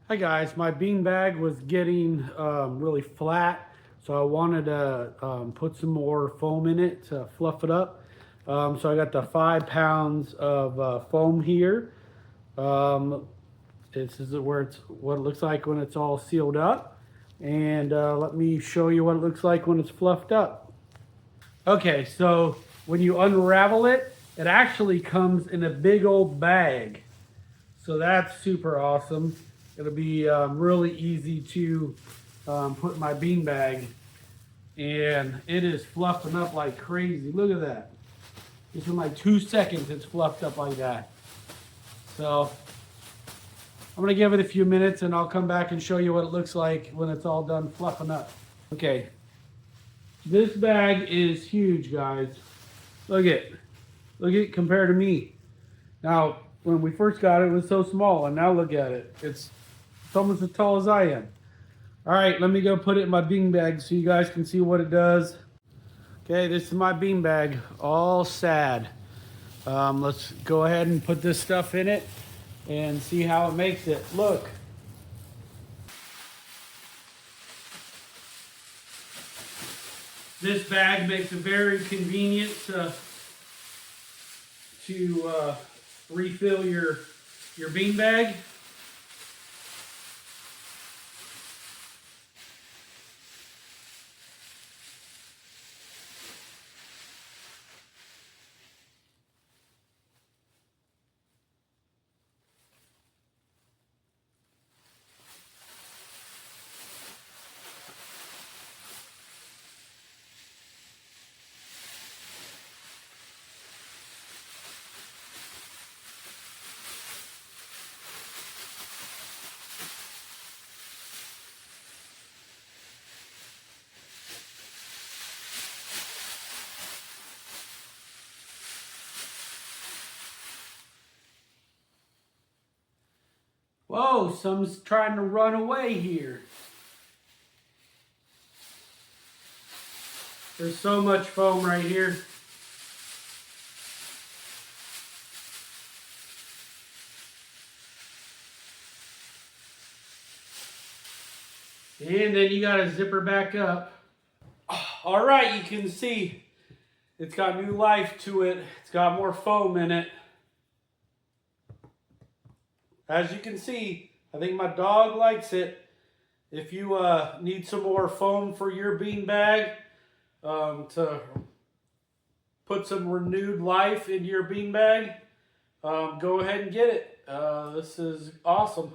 Hi guys, my beanbag was getting really flat, so I wanted to put some more foam in it to fluff it up. So I got the 5 pounds of foam here. This is what it looks like when it's all sealed up. And let me show you what it looks like when it's fluffed up. Okay, so when you unravel it, it actually comes in a big old bag. So that's super awesome. It'll be really easy to put in my bean bag. And it is fluffing up like crazy. Look at that. Just in like 2 seconds, it's fluffed up like that. So I'm gonna give it a few minutes and I'll come back and show you what it looks like when it's all done fluffing up. Okay, this bag is huge, guys. Look at it compared to me. Now, when we first got it, it was so small, and now look at it. It's almost as tall as I am. All right, let me go put it in my bean bag so you guys can see what it does. Okay, this is my bean bag, all sad. Let's go ahead and put this stuff in it and see how it makes it. Look. This bag makes it very convenient to refill your bean bag. Whoa, someone's trying to run away here. There's so much foam right here. And then you gotta zip her back up. All right, you can see it's got new life to it. It's got more foam in it. As you can see, I think my dog likes it. If you need some more foam for your bean bag to put some renewed life into your bean bag, go ahead and get it. This is awesome.